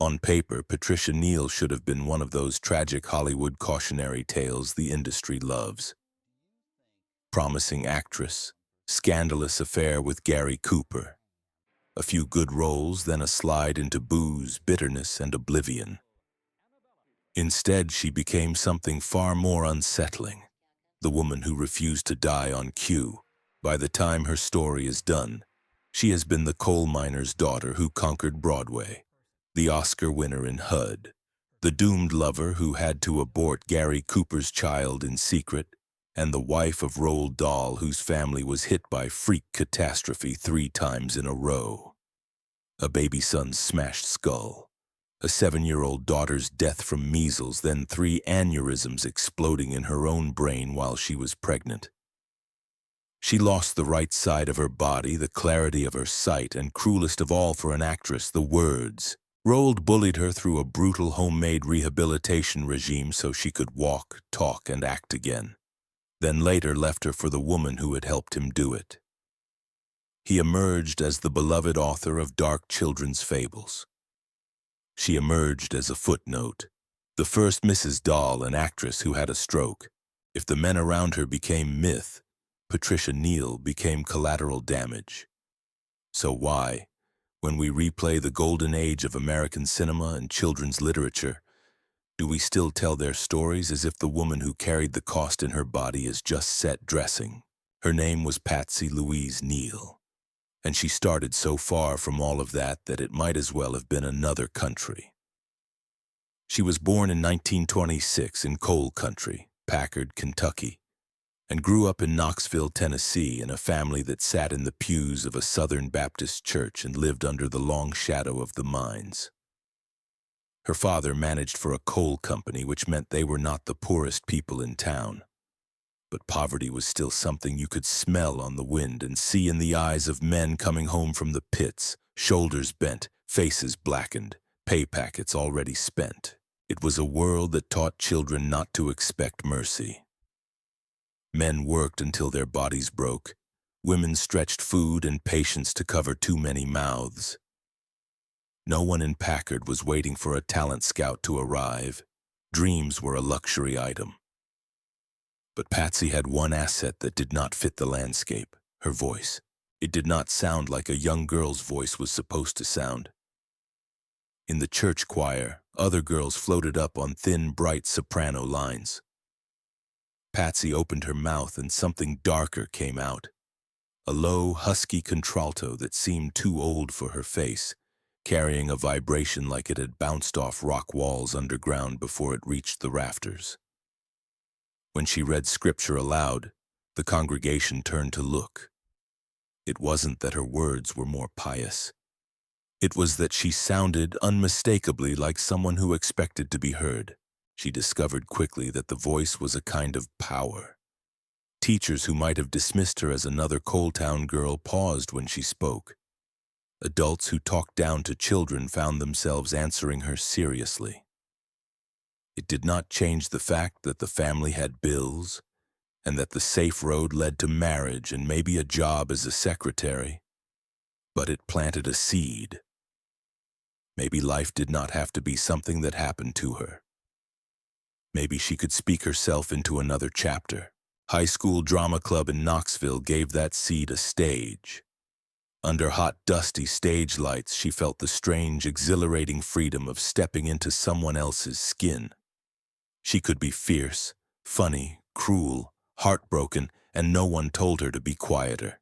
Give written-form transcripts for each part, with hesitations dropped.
On paper, Patricia Neal should have been one of those tragic Hollywood cautionary tales the industry loves. Promising actress, scandalous affair with Gary Cooper, a few good roles, then a slide into booze, bitterness, and oblivion. Instead, she became something far more unsettling, the woman who refused to die on cue. By the time her story is done, she has been the coal miner's daughter who conquered Broadway, the Oscar winner in HUD, the doomed lover who had to abort Gary Cooper's child in secret, and the wife of Roald Dahl whose family was hit by freak catastrophe 3 times in a row. A baby son's smashed skull, a 7-year-old daughter's death from measles, then 3 aneurysms exploding in her own brain while she was pregnant. She lost the right side of her body, the clarity of her sight, and cruelest of all for an actress, the words. Roald bullied her through a brutal homemade rehabilitation regime so she could walk, talk, and act again. Then later left her for the woman who had helped him do it. He emerged as the beloved author of dark children's fables. She emerged as a footnote, the first Mrs. Dahl, an actress who had a stroke. If the men around her became myth, Patricia Neal became collateral damage. So why, when we replay the golden age of American cinema and children's literature, do we still tell their stories as if the woman who carried the cost in her body is just set dressing? Her name was Patsy Louise Neal, and she started so far from all of that that it might as well have been another country. She was born in 1926 in coal country, Packard, Kentucky, and grew up in Knoxville, Tennessee, in a family that sat in the pews of a Southern Baptist church and lived under the long shadow of the mines. Her father managed for a coal company, which meant they were not the poorest people in town. But poverty was still something you could smell on the wind and see in the eyes of men coming home from the pits, shoulders bent, faces blackened, pay packets already spent. It was a world that taught children not to expect mercy. Men worked until their bodies broke. Women stretched food and patience to cover too many mouths. No one in Packard was waiting for a talent scout to arrive. Dreams were a luxury item. But Patsy had one asset that did not fit the landscape, her voice. It did not sound like a young girl's voice was supposed to sound. In the church choir, other girls floated up on thin, bright soprano lines. Patsy opened her mouth and something darker came out. A low, husky contralto that seemed too old for her face, carrying a vibration like it had bounced off rock walls underground before it reached the rafters. When she read scripture aloud, the congregation turned to look. It wasn't that her words were more pious. It was that she sounded unmistakably like someone who expected to be heard. She discovered quickly that the voice was a kind of power. Teachers who might have dismissed her as another Coal Town girl paused when she spoke. Adults who talked down to children found themselves answering her seriously. It did not change the fact that the family had bills, and that the safe road led to marriage and maybe a job as a secretary. But it planted a seed. Maybe life did not have to be something that happened to her. Maybe she could speak herself into another chapter. High school drama club in Knoxville gave that seed a stage. Under hot, dusty stage lights, she felt the strange, exhilarating freedom of stepping into someone else's skin. She could be fierce, funny, cruel, heartbroken, and no one told her to be quieter.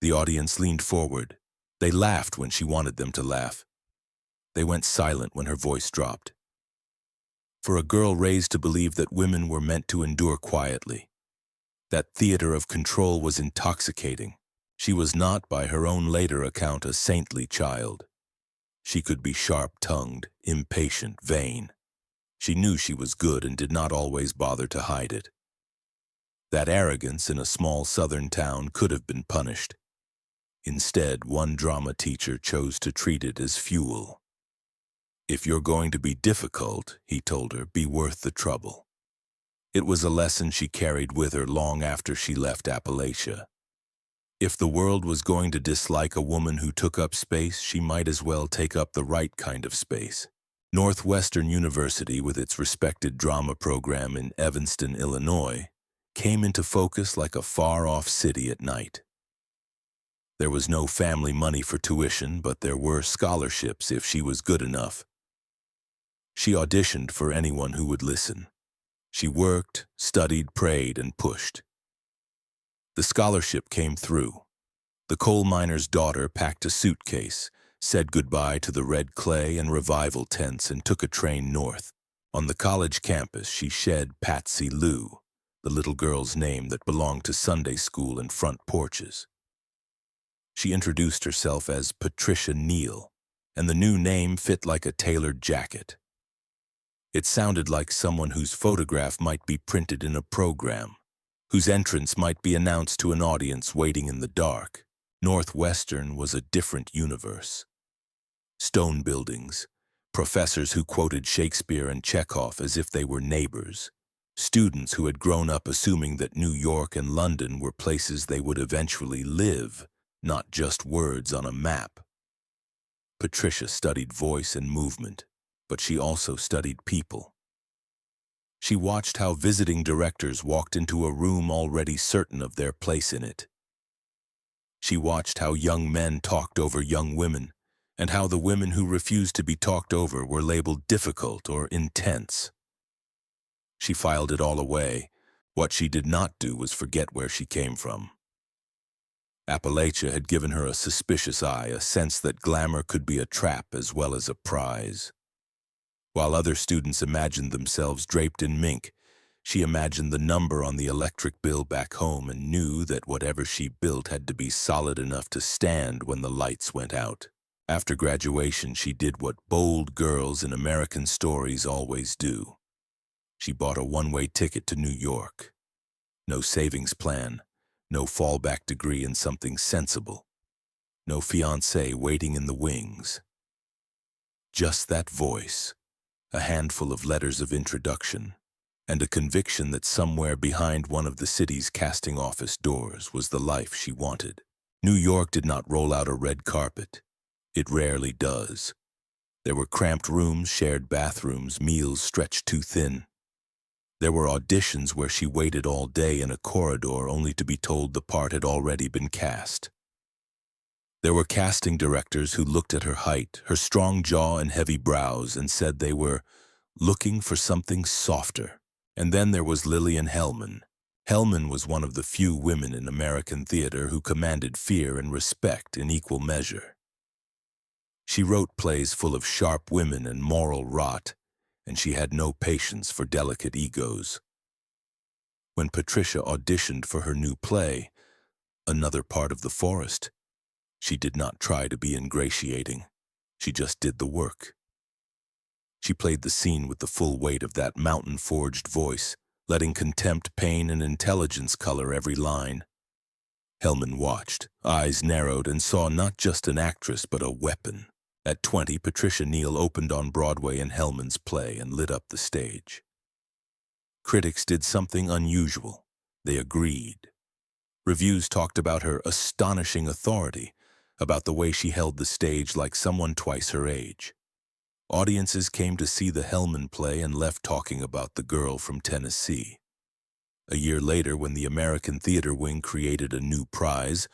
The audience leaned forward. They laughed when she wanted them to laugh. They went silent when her voice dropped. For a girl raised to believe that women were meant to endure quietly, that theater of control was intoxicating. She was not, by her own later account, a saintly child. She could be sharp-tongued, impatient, vain. She knew she was good and did not always bother to hide it. That arrogance in a small southern town could have been punished. Instead, one drama teacher chose to treat it as fuel. If you're going to be difficult, he told her, be worth the trouble. It was a lesson she carried with her long after she left Appalachia. If the world was going to dislike a woman who took up space, she might as well take up the right kind of space. Northwestern University, with its respected drama program in Evanston, Illinois, came into focus like a far-off city at night. There was no family money for tuition, but there were scholarships if she was good enough. She auditioned for anyone who would listen. She worked, studied, prayed, and pushed. The scholarship came through. The coal miner's daughter packed a suitcase, said goodbye to the red clay and revival tents, and took a train north. On the college campus, she shed Patsy Lou, the little girl's name that belonged to Sunday school and front porches. She introduced herself as Patricia Neal, and the new name fit like a tailored jacket. It sounded like someone whose photograph might be printed in a program, whose entrance might be announced to an audience waiting in the dark. Northwestern was a different universe. Stone buildings, professors who quoted Shakespeare and Chekhov as if they were neighbors, students who had grown up assuming that New York and London were places they would eventually live, not just words on a map. Patricia studied voice and movement, but she also studied people. She watched how visiting directors walked into a room already certain of their place in it. She watched how young men talked over young women, and how the women who refused to be talked over were labeled difficult or intense. She filed it all away. What she did not do was forget where she came from. Appalachia had given her a suspicious eye, a sense that glamour could be a trap as well as a prize. While other students imagined themselves draped in mink, she imagined the number on the electric bill back home and knew that whatever she built had to be solid enough to stand when the lights went out. After graduation, she did what bold girls in American stories always do. She bought a one-way ticket to New York. No savings plan, no fallback degree in something sensible, no fiancé waiting in the wings. Just that voice, a handful of letters of introduction, and a conviction that somewhere behind one of the city's casting office doors was the life she wanted. New York did not roll out a red carpet. It rarely does. There were cramped rooms, shared bathrooms, meals stretched too thin. There were auditions where she waited all day in a corridor only to be told the part had already been cast. There were casting directors who looked at her height, her strong jaw and heavy brows, and said they were looking for something softer. And then there was Lillian Hellman. Hellman was one of the few women in American theater who commanded fear and respect in equal measure. She wrote plays full of sharp women and moral rot, and she had no patience for delicate egos. When Patricia auditioned for her new play, Another Part of the Forest, she did not try to be ingratiating. She just did the work. She played the scene with the full weight of that mountain-forged voice, letting contempt, pain, and intelligence color every line. Hellman watched, eyes narrowed, and saw not just an actress but a weapon. At 20, Patricia Neal opened on Broadway in Hellman's play and lit up the stage. Critics did something unusual. They agreed. Reviews talked about her astonishing authority, about the way she held the stage like someone twice her age. Audiences came to see the Hellman play and left talking about the girl from Tennessee. A year later, when the American Theater Wing created a new prize,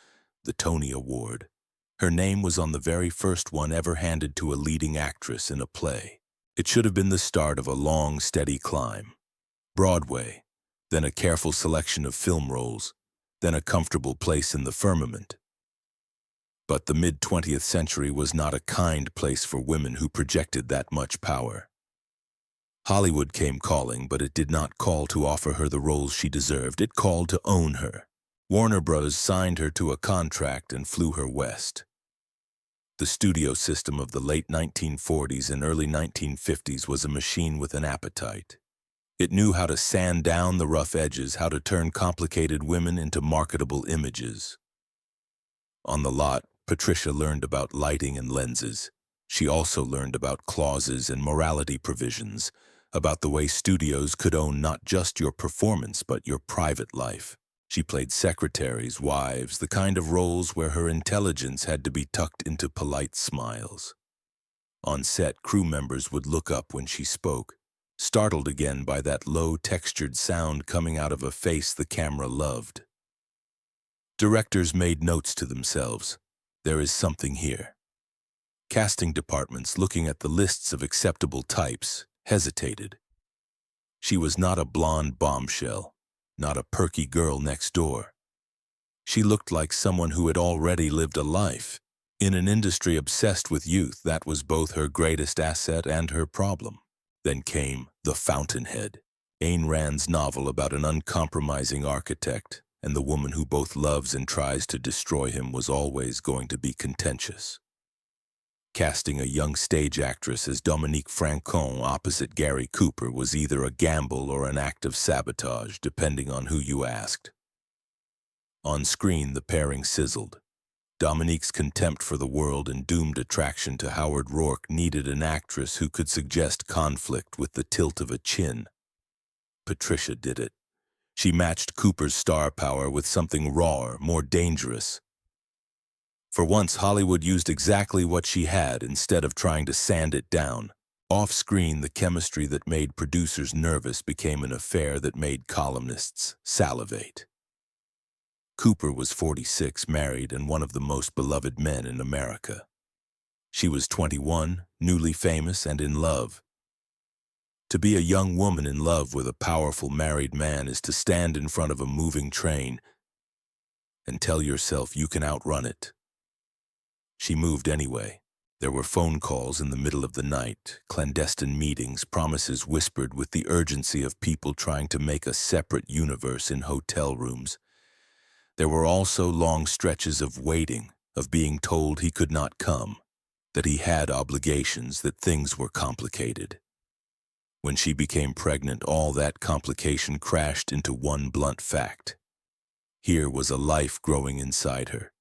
the Tony Award, her name was on the very first one ever handed to a leading actress in a play. It should have been the start of a long, steady climb. Broadway, then a careful selection of film roles, then a comfortable place in the firmament. But the mid-20th century was not a kind place for women who projected that much power. Hollywood came calling, but it did not call to offer her the roles she deserved. It called to own her. Warner Bros. Signed her to a contract and flew her west. The studio system of the late 1940s and early 1950s was a machine with an appetite. It knew how to sand down the rough edges, how to turn complicated women into marketable images. On the lot, Patricia learned about lighting and lenses. She also learned about clauses and morality provisions, about the way studios could own not just your performance but your private life. She played secretaries, wives, the kind of roles where her intelligence had to be tucked into polite smiles. On set, crew members would look up when she spoke, startled again by that low, textured sound coming out of a face the camera loved. Directors made notes to themselves. There is something here. Casting departments, looking at the lists of acceptable types, hesitated. She was not a blonde bombshell, not a perky girl next door. She looked like someone who had already lived a life. In an industry obsessed with youth, that was both her greatest asset and her problem. Then came The Fountainhead, Ayn Rand's novel about an uncompromising architect, and the woman who both loves and tries to destroy him was always going to be contentious. Casting a young stage actress as Dominique Franchon opposite Gary Cooper was either a gamble or an act of sabotage, depending on who you asked. On screen, the pairing sizzled. Dominique's contempt for the world and doomed attraction to Howard Rourke needed an actress who could suggest conflict with the tilt of a chin. Patricia did it. She matched Cooper's star power with something rawer, more dangerous. For once, Hollywood used exactly what she had instead of trying to sand it down. Off-screen, the chemistry that made producers nervous became an affair that made columnists salivate. Cooper was 46, married, and one of the most beloved men in America. She was 21, newly famous, and in love. To be a young woman in love with a powerful married man is to stand in front of a moving train and tell yourself you can outrun it. She moved anyway. There were phone calls in the middle of the night, clandestine meetings, promises whispered with the urgency of people trying to make a separate universe in hotel rooms. There were also long stretches of waiting, of being told he could not come, that he had obligations, that things were complicated. When she became pregnant, all that complication crashed into one blunt fact. Here was a life growing inside her.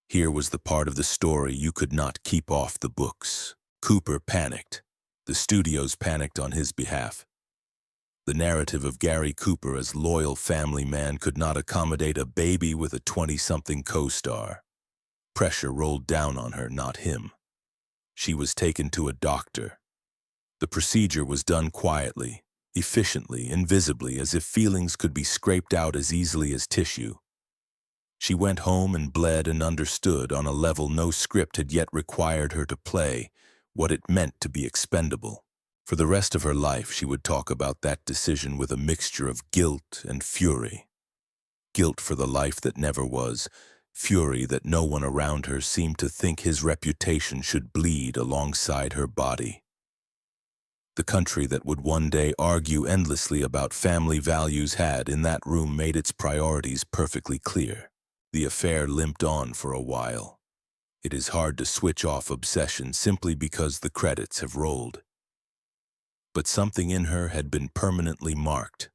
Here was the part of the story you could not keep off the books. Cooper panicked. The studios panicked on his behalf. The narrative of Gary Cooper as loyal family man could not accommodate a baby with a 20-something co-star. Pressure rolled down on her, not him. She was taken to a doctor. The procedure was done quietly, efficiently, invisibly, as if feelings could be scraped out as easily as tissue. She went home and bled and understood on a level no script had yet required her to play what it meant to be expendable. For the rest of her life, she would talk about that decision with a mixture of guilt and fury. Guilt for the life that never was, fury that no one around her seemed to think his reputation should bleed alongside her body. The country that would one day argue endlessly about family values had, in that room, made its priorities perfectly clear. The affair limped on for a while. It is hard to switch off obsession simply because the credits have rolled. But something in her had been permanently marked.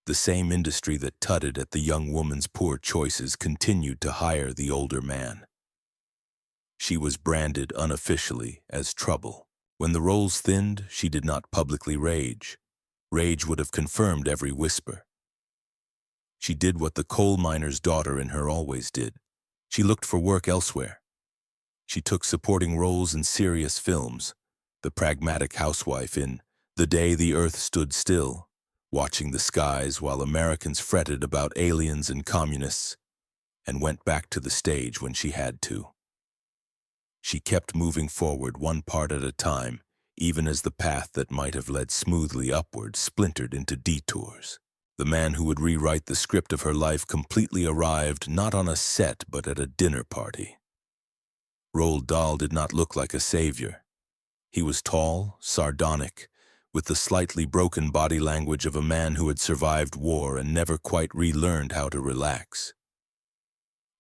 The same industry that tutted at the young woman's poor choices continued to hire the older man. She was branded unofficially as trouble. When the roles thinned, she did not publicly rage. Rage would have confirmed every whisper. She did what the coal miner's daughter in her always did. She looked for work elsewhere. She took supporting roles in serious films, the pragmatic housewife in The Day the Earth Stood Still, watching the skies while Americans fretted about aliens and communists, and went back to the stage when she had to. She kept moving forward one part at a time, even as the path that might have led smoothly upward splintered into detours. The man who would rewrite the script of her life completely arrived, not on a set but at a dinner party. Roald Dahl did not look like a savior. He was tall, sardonic, with the slightly broken body language of a man who had survived war and never quite relearned how to relax.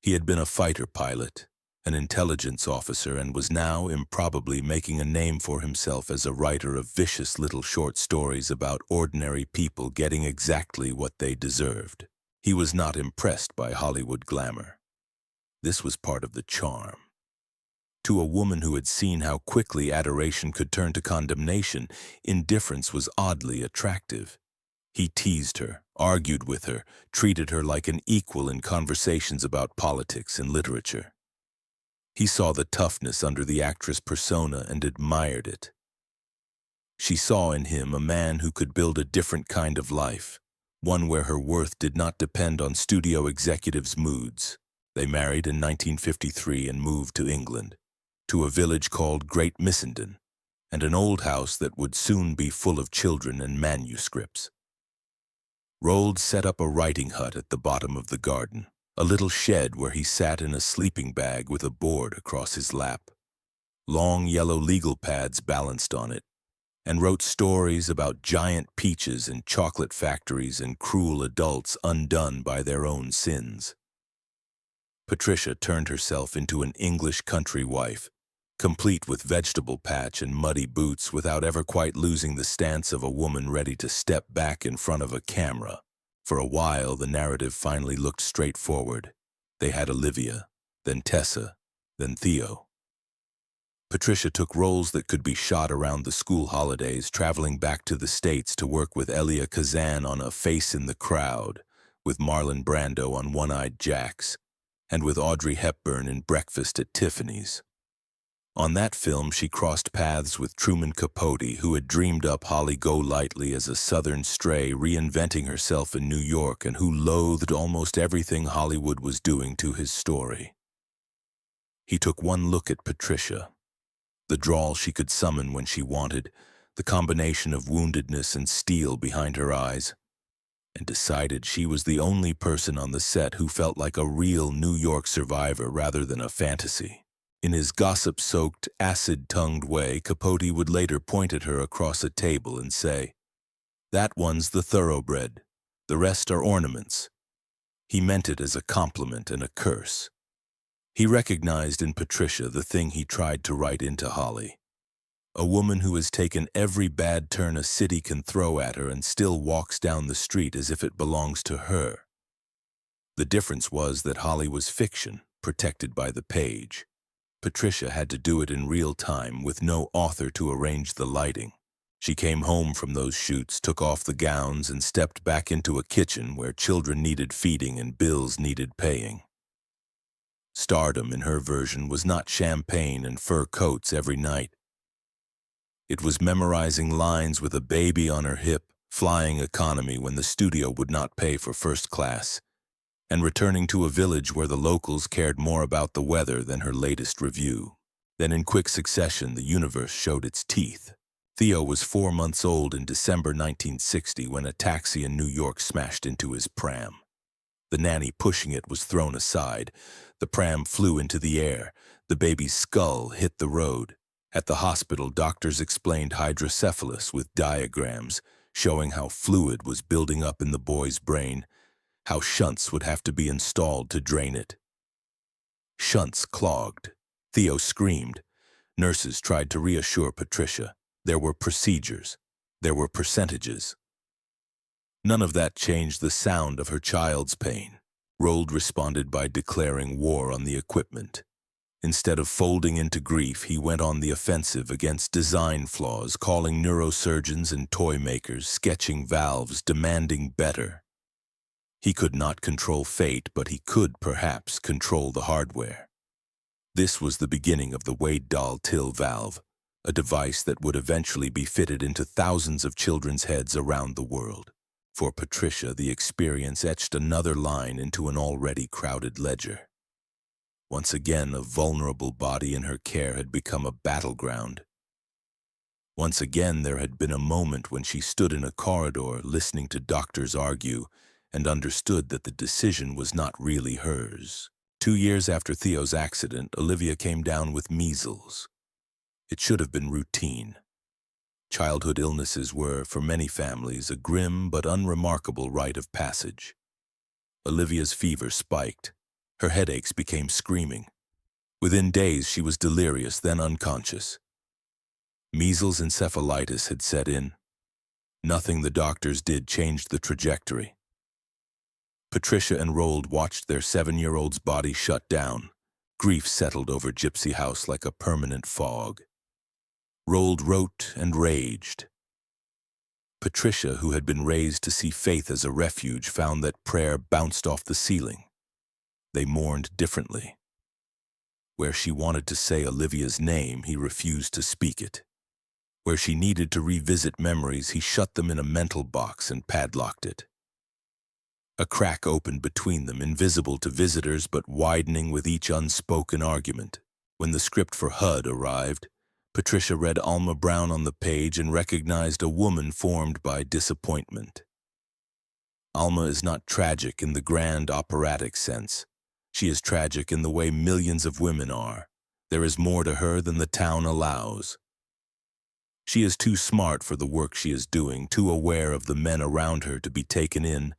He had been a fighter pilot, an intelligence officer, and was now improbably making a name for himself as a writer of vicious little short stories about ordinary people getting exactly what they deserved. He was not impressed by Hollywood glamour. This was part of the charm. To a woman who had seen how quickly adoration could turn to condemnation, indifference was oddly attractive. He teased her, argued with her, treated her like an equal in conversations about politics and literature. He saw the toughness under the actress' persona and admired it. She saw in him a man who could build a different kind of life, one where her worth did not depend on studio executives' moods. They married in 1953 and moved to England, to a village called Great Missenden, and an old house that would soon be full of children and manuscripts. Roald set up a writing hut at the bottom of the garden, a little shed where he sat in a sleeping bag with a board across his lap. Long yellow legal pads balanced on it, and wrote stories about giant peaches and chocolate factories and cruel adults undone by their own sins. Patricia turned herself into an English country wife, complete with vegetable patch and muddy boots without ever quite losing the stance of a woman ready to step back in front of a camera. For a while, the narrative finally looked straightforward. They had Olivia, then Tessa, then Theo. Patricia took roles that could be shot around the school holidays, traveling back to the States to work with Elia Kazan on A Face in the Crowd, with Marlon Brando on One-Eyed Jacks, and with Audrey Hepburn in Breakfast at Tiffany's. On that film, she crossed paths with Truman Capote, who had dreamed up Holly Golightly as a Southern stray reinventing herself in New York and who loathed almost everything Hollywood was doing to his story. He took one look at Patricia, the drawl she could summon when she wanted, the combination of woundedness and steel behind her eyes, and decided she was the only person on the set who felt like a real New York survivor rather than a fantasy. In his gossip-soaked, acid-tongued way, Capote would later point at her across a table and say, "That one's the Thoroughbred. The rest are ornaments." He meant it as a compliment and a curse. He recognized in Patricia the thing he tried to write into Holly, a woman who has taken every bad turn a city can throw at her and still walks down the street as if it belongs to her. The difference was that Holly was fiction, protected by the page. Patricia had to do it in real time with no author to arrange the lighting. She came home from those shoots, took off the gowns, and stepped back into a kitchen where children needed feeding and bills needed paying. Stardom in her version was not champagne and fur coats every night. It was memorizing lines with a baby on her hip, flying economy when the studio would not pay for first class, and returning to a village where the locals cared more about the weather than her latest review. Then in quick succession, the universe showed its teeth. Theo was 4 months old in December 1960 when a taxi in New York smashed into his pram. The nanny pushing it was thrown aside. The pram flew into the air. The baby's skull hit the road. At the hospital, doctors explained hydrocephalus with diagrams showing how fluid was building up in the boy's brain, how shunts would have to be installed to drain it. Shunts clogged. Theo screamed. Nurses tried to reassure Patricia. There were procedures. There were percentages. None of that changed the sound of her child's pain. Roald responded by declaring war on the equipment. Instead of folding into grief, he went on the offensive against design flaws, calling neurosurgeons and toy makers, sketching valves, demanding better. He could not control fate, but he could perhaps control the hardware. This was the beginning of the Roald Dahl till valve, a device that would eventually be fitted into thousands of children's heads around the world. For Patricia, the experience etched another line into an already crowded ledger. Once again, a vulnerable body in her care had become a battleground. Once again, there had been a moment when she stood in a corridor listening to doctors argue and understood that the decision was not really hers. 2 years after Theo's accident, Olivia came down with measles. It should have been routine. Childhood illnesses were, for many families, a grim but unremarkable rite of passage. Olivia's fever spiked. Her headaches became screaming. Within days, she was delirious, then unconscious. Measles encephalitis had set in. Nothing the doctors did changed the trajectory. Patricia and Roald watched their 7-year-old's body shut down. Grief settled over Gypsy House like a permanent fog. Roald wrote and raged. Patricia, who had been raised to see faith as a refuge, found that prayer bounced off the ceiling. They mourned differently. Where she wanted to say Olivia's name, he refused to speak it. Where she needed to revisit memories, he shut them in a mental box and padlocked it. A crack opened between them, invisible to visitors but widening with each unspoken argument. When the script for HUD arrived, Patricia read Alma Brown on the page and recognized a woman formed by disappointment. Alma is not tragic in the grand operatic sense. She is tragic in the way millions of women are. There is more to her than the town allows. She is too smart for the work she is doing, too aware of the men around her to be taken in,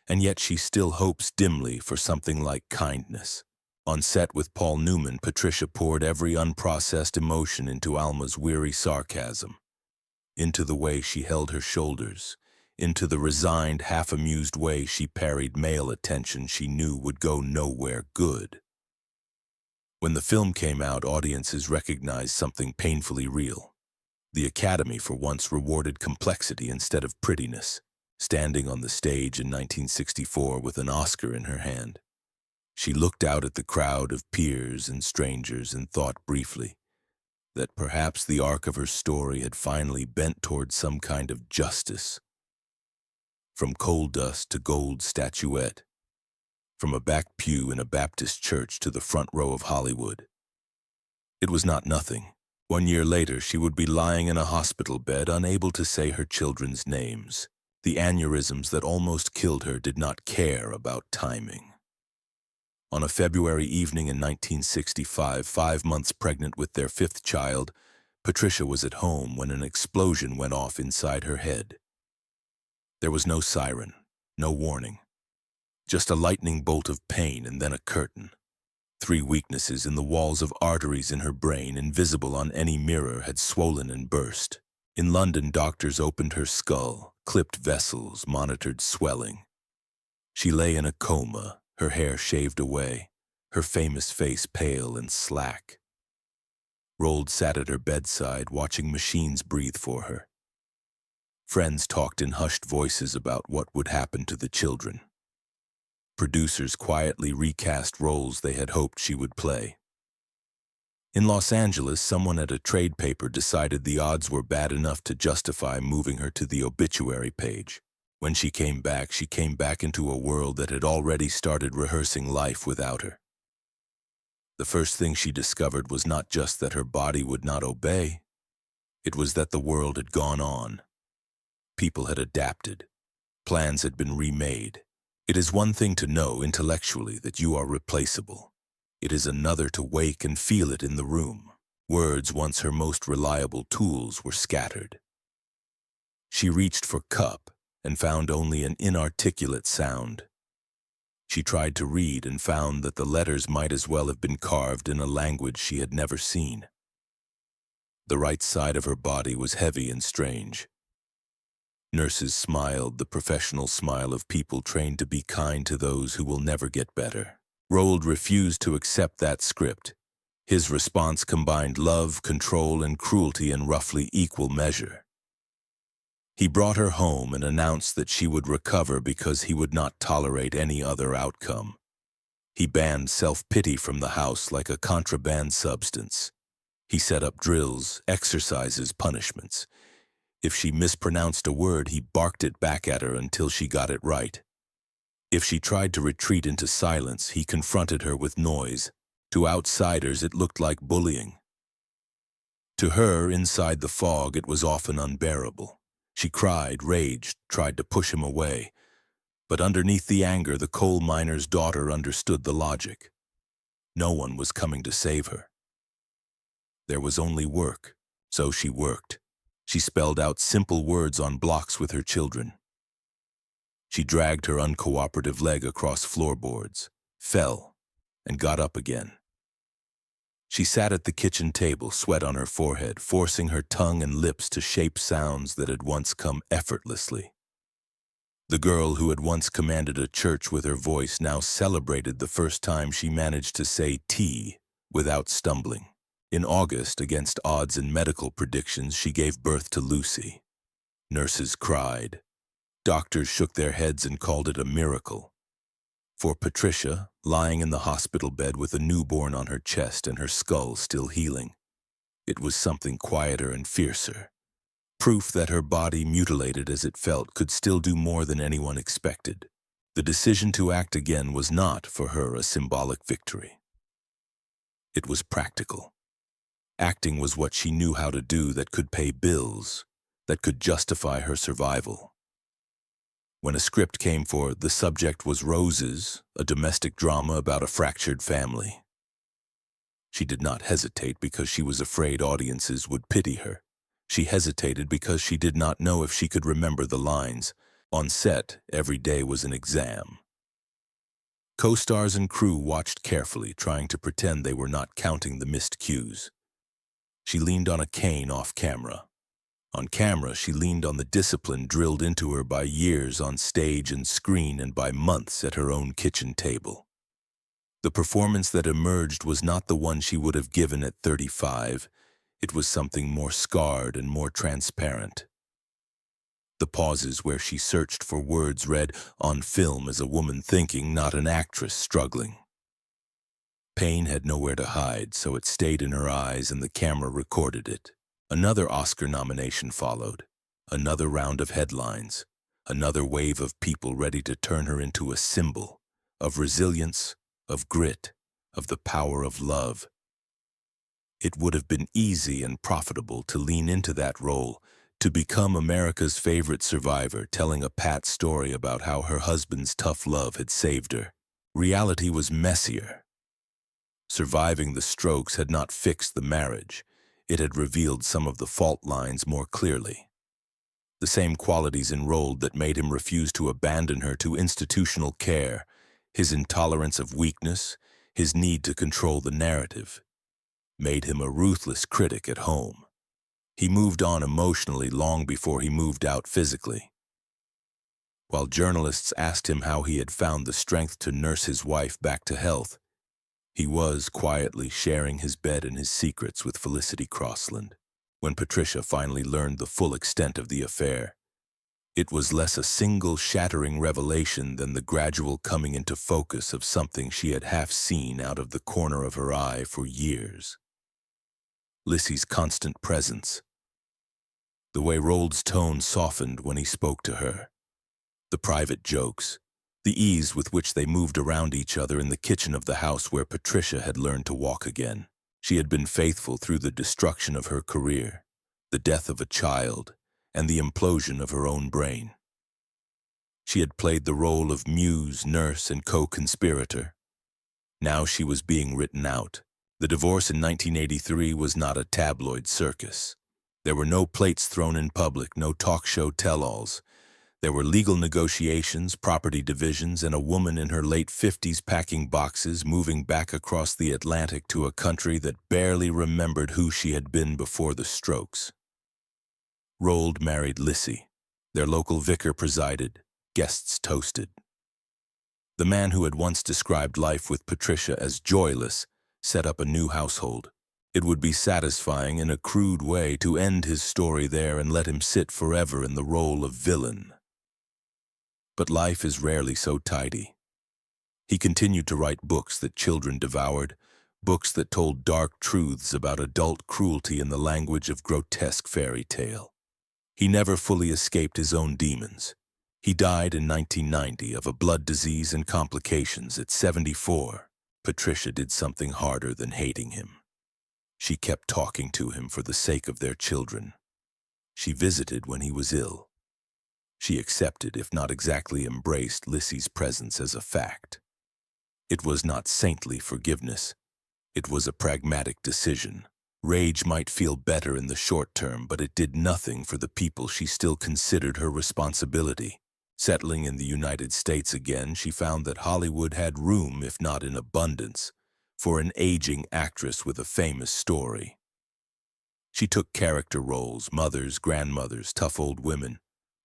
and yet she still hopes dimly for something like kindness. On set with Paul Newman, Patricia poured every unprocessed emotion into Alma's weary sarcasm, into the way she held her shoulders, into the resigned, half-amused way she parried male attention she knew would go nowhere good. When the film came out, audiences recognized something painfully real. The Academy for once rewarded complexity instead of prettiness, standing on the stage in 1964 with an Oscar in her hand. She looked out at the crowd of peers and strangers and thought briefly that perhaps the arc of her story had finally bent toward some kind of justice. From coal dust to gold statuette, from a back pew in a Baptist church to the front row of Hollywood. It was not nothing. 1 year later, she would be lying in a hospital bed, unable to say her children's names. The aneurysms that almost killed her did not care about timing. On a February evening in 1965, 5 months pregnant with their 5th child, Patricia was at home when an explosion went off inside her head. There was no siren, no warning, just a lightning bolt of pain and then a curtain. 3 weaknesses in the walls of arteries in her brain, invisible on any mirror, had swollen and burst. In London, doctors opened her skull, clipped vessels, monitored swelling. She lay in a coma, her hair shaved away, her famous face pale and slack. Roald sat at her bedside, watching machines breathe for her. Friends talked in hushed voices about what would happen to the children. Producers quietly recast roles they had hoped she would play. In Los Angeles, someone at a trade paper decided the odds were bad enough to justify moving her to the obituary page. When she came back into a world that had already started rehearsing life without her. The first thing she discovered was not just that her body would not obey, it was that the world had gone on. People had adapted. Plans had been remade. It is one thing to know intellectually that you are replaceable. It is another to wake and feel it in the room. Words, once her most reliable tools, were scattered. She reached for cup and found only an inarticulate sound. She tried to read and found that the letters might as well have been carved in a language she had never seen. The right side of her body was heavy and strange. Nurses smiled, the professional smile of people trained to be kind to those who will never get better. Roald refused to accept that script. His response combined love, control, and cruelty in roughly equal measure. He brought her home and announced that she would recover because he would not tolerate any other outcome. He banned self-pity from the house like a contraband substance. He set up drills, exercises, punishments. If she mispronounced a word, he barked it back at her until she got it right. If she tried to retreat into silence, he confronted her with noise. To outsiders, it looked like bullying. To her, inside the fog, it was often unbearable. She cried, raged, tried to push him away. But underneath the anger, the coal miner's daughter understood the logic. No one was coming to save her. There was only work, so she worked. She spelled out simple words on blocks with her children. She dragged her uncooperative leg across floorboards, fell, and got up again. She sat at the kitchen table, sweat on her forehead, forcing her tongue and lips to shape sounds that had once come effortlessly. The girl who had once commanded a church with her voice now celebrated the first time she managed to say tea without stumbling. In August, against odds and medical predictions, she gave birth to Lucy. Nurses cried. Doctors shook their heads and called it a miracle. For Patricia, lying in the hospital bed with a newborn on her chest and her skull still healing, it was something quieter and fiercer. Proof that her body, mutilated as it felt, could still do more than anyone expected. The decision to act again was not, for her, a symbolic victory. It was practical. Acting was what she knew how to do that could pay bills, that could justify her survival. When a script came for The Subject Was Roses, a domestic drama about a fractured family, she did not hesitate because she was afraid audiences would pity her. She hesitated because she did not know if she could remember the lines. On set, every day was an exam. Co-stars and crew watched carefully, trying to pretend they were not counting the missed cues. She leaned on a cane off camera. On camera, she leaned on the discipline drilled into her by years on stage and screen and by months at her own kitchen table. The performance that emerged was not the one she would have given at 35. It was something more scarred and more transparent. The pauses where she searched for words read on film as a woman thinking, not an actress struggling. Pain had nowhere to hide, so it stayed in her eyes and the camera recorded it. Another Oscar nomination followed, another round of headlines, another wave of people ready to turn her into a symbol of resilience, of grit, of the power of love. It would have been easy and profitable to lean into that role, to become America's favorite survivor, telling a pat story about how her husband's tough love had saved her. Reality was messier. Surviving the strokes had not fixed the marriage. It had revealed some of the fault lines more clearly. The same qualities enrolled that made him refuse to abandon her to institutional care, his intolerance of weakness, his need to control the narrative, made him a ruthless critic at home. He moved on emotionally long before he moved out physically. While journalists asked him how he had found the strength to nurse his wife back to health, he was quietly sharing his bed and his secrets with Felicity Crossland. When Patricia finally learned the full extent of the affair, it was less a single shattering revelation than the gradual coming into focus of something she had half seen out of the corner of her eye for years. Lissy's constant presence, the way Roald's tone softened when he spoke to her, the private jokes, the ease with which they moved around each other in the kitchen of the house where Patricia had learned to walk again. She had been faithful through the destruction of her career, the death of a child, and the implosion of her own brain. She had played the role of muse, nurse, and co-conspirator. Now she was being written out. The divorce in 1983 was not a tabloid circus. There were no plates thrown in public, no talk show tell-alls. There were legal negotiations, property divisions, and a woman in her late 50s packing boxes, moving back across the Atlantic to a country that barely remembered who she had been before the strokes. Roald married Lissy. Their local vicar presided. Guests toasted. The man who had once described life with Patricia as joyless set up a new household. It would be satisfying in a crude way to end his story there and let him sit forever in the role of villain. But life is rarely so tidy. He continued to write books that children devoured, books that told dark truths about adult cruelty in the language of grotesque fairy tale. He never fully escaped his own demons. He died in 1990 of a blood disease and complications at 74. Patricia did something harder than hating him. She kept talking to him for the sake of their children. She visited when he was ill. She accepted, if not exactly embraced, Lissy's presence as a fact. It was not saintly forgiveness. It was a pragmatic decision. Rage might feel better in the short term, but it did nothing for the people she still considered her responsibility. Settling in the United States again, she found that Hollywood had room, if not in abundance, for an aging actress with a famous story. She took character roles, mothers, grandmothers, tough old women,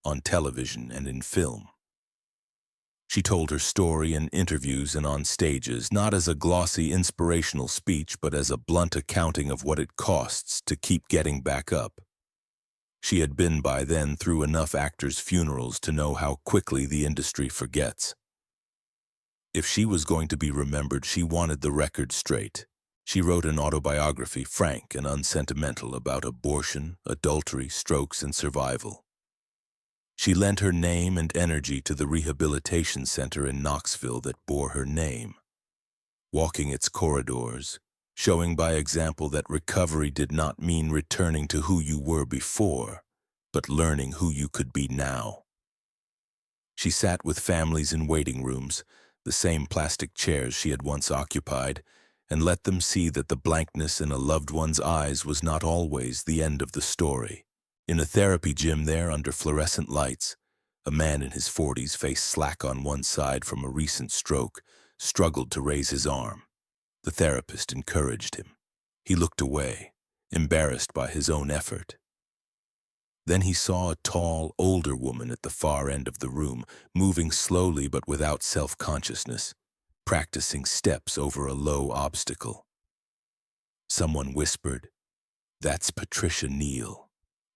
on television and in film. She told her story in interviews and on stages, not as a glossy, inspirational speech, but as a blunt accounting of what it costs to keep getting back up. She had been by then through enough actors' funerals to know how quickly the industry forgets. If she was going to be remembered, she wanted the record straight. She wrote an autobiography, frank and unsentimental, about abortion, adultery, strokes, and survival. She lent her name and energy to the rehabilitation center in Knoxville that bore her name, walking its corridors, showing by example that recovery did not mean returning to who you were before, but learning who you could be now. She sat with families in waiting rooms, the same plastic chairs she had once occupied, and let them see that the blankness in a loved one's eyes was not always the end of the story. In a therapy gym there, under fluorescent lights, a man in his 40s, face slack on one side from a recent stroke, struggled to raise his arm. The therapist encouraged him. He looked away, embarrassed by his own effort. Then he saw a tall, older woman at the far end of the room, moving slowly but without self-consciousness, practicing steps over a low obstacle. Someone whispered, "That's Patricia Neal,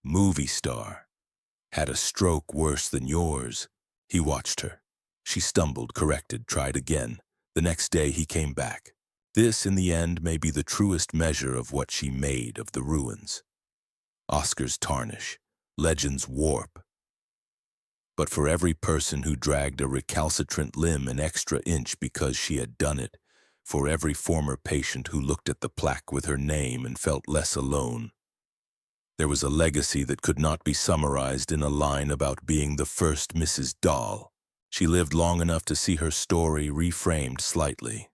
movie star. Had a stroke worse than yours." He watched her. She stumbled, corrected, tried again. The next day he came back. This, in the end, may be the truest measure of what she made of the ruins. Oscars tarnish, legends warp. But for every person who dragged a recalcitrant limb an extra inch because she had done it, for every former patient who looked at the plaque with her name and felt less alone, there was a legacy that could not be summarized in a line about being the first Mrs. Dahl. She lived long enough to see her story reframed slightly.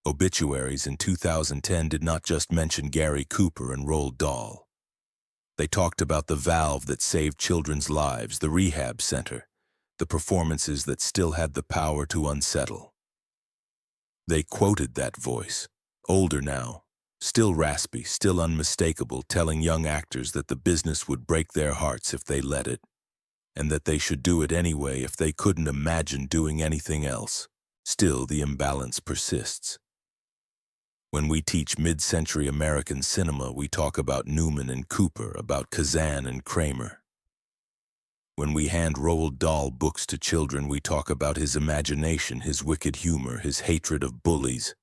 Obituaries in 2010 did not just mention Gary Cooper and Roald Dahl. They talked about the valve that saved children's lives, the rehab center, the performances that still had the power to unsettle. They quoted that voice, older now, still raspy, still unmistakable, telling young actors that the business would break their hearts if they let it, and that they should do it anyway if they couldn't imagine doing anything else. Still, the imbalance persists. When we teach mid-century American cinema, we talk about Newman and Cooper, about Kazan and Kramer. When we hand Roald Dahl books to children, we talk about his imagination, his wicked humor, his hatred of bullies.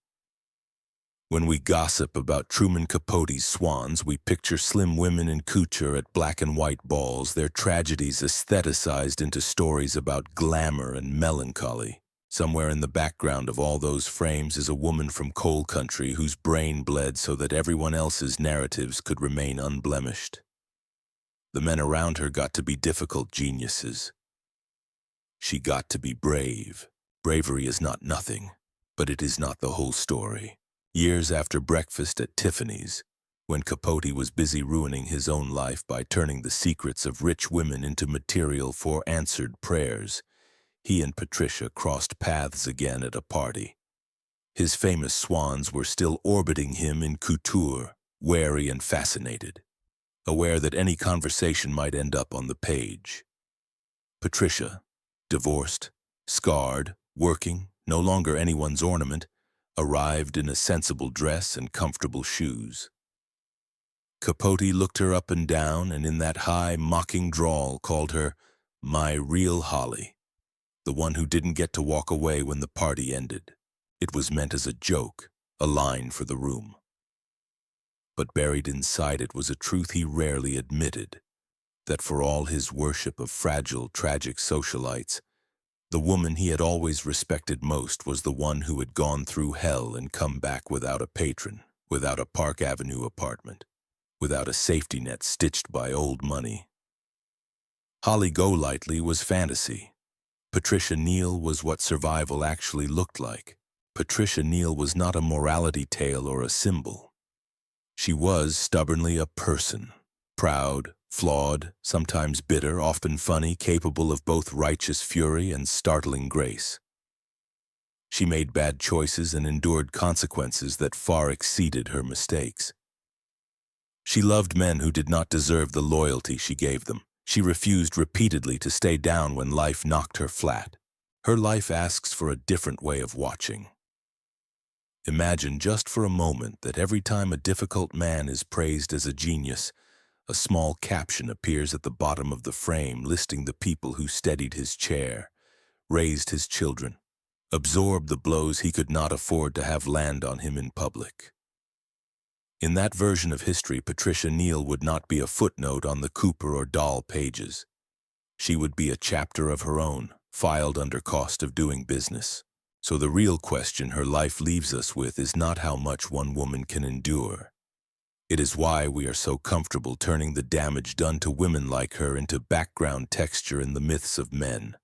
When we gossip about Truman Capote's swans, we picture slim women in couture at black and white balls, their tragedies aestheticized into stories about glamour and melancholy. Somewhere in the background of all those frames is a woman from coal country whose brain bled so that everyone else's narratives could remain unblemished. The men around her got to be difficult geniuses. She got to be brave. Bravery is not nothing, but it is not the whole story. Years after Breakfast at Tiffany's, when Capote was busy ruining his own life by turning the secrets of rich women into material for answered prayers, he and Patricia crossed paths again at a party. His famous swans were still orbiting him in couture, wary and fascinated, aware that any conversation might end up on the page. Patricia, divorced, scarred, working, no longer anyone's ornament, arrived in a sensible dress and comfortable shoes. Capote looked her up and down, and in that high, mocking drawl called her "my real Holly," the one who didn't get to walk away when the party ended. It was meant as a joke, a line for the room. But buried inside it was a truth he rarely admitted, that for all his worship of fragile, tragic socialites, the woman he had always respected most was the one who had gone through hell and come back without a patron, without a Park Avenue apartment, without a safety net stitched by old money. Holly Golightly was fantasy. Patricia Neal was what survival actually looked like. Patricia Neal was not a morality tale or a symbol. She was stubbornly a person, proud, flawed, sometimes bitter, often funny, capable of both righteous fury and startling grace. She made bad choices and endured consequences that far exceeded her mistakes. She loved men who did not deserve the loyalty she gave them. She refused repeatedly to stay down when life knocked her flat. Her life asks for a different way of watching. Imagine just for a moment that every time a difficult man is praised as a genius, A small caption appears at the bottom of the frame listing the people who steadied his chair, raised his children, absorbed the blows he could not afford to have land on him in public. In that version of history, Patricia Neal would not be a footnote on the Cooper or Dahl pages. She would be a chapter of her own, filed under cost of doing business. So the real question her life leaves us with is not how much one woman can endure. It is why we are so comfortable turning the damage done to women like her into background texture in the myths of men.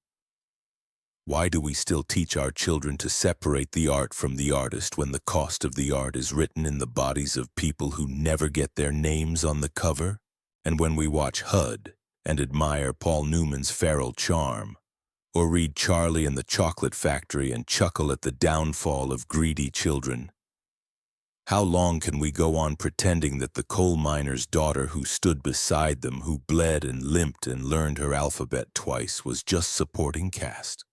Why do we still teach our children to separate the art from the artist when the cost of the art is written in the bodies of people who never get their names on the cover? And when we watch HUD and admire Paul Newman's feral charm, or read Charlie and the Chocolate Factory and chuckle at the downfall of greedy children, how long can we go on pretending that the coal miner's daughter who stood beside them, who bled and limped and learned her alphabet twice, was just supporting cast?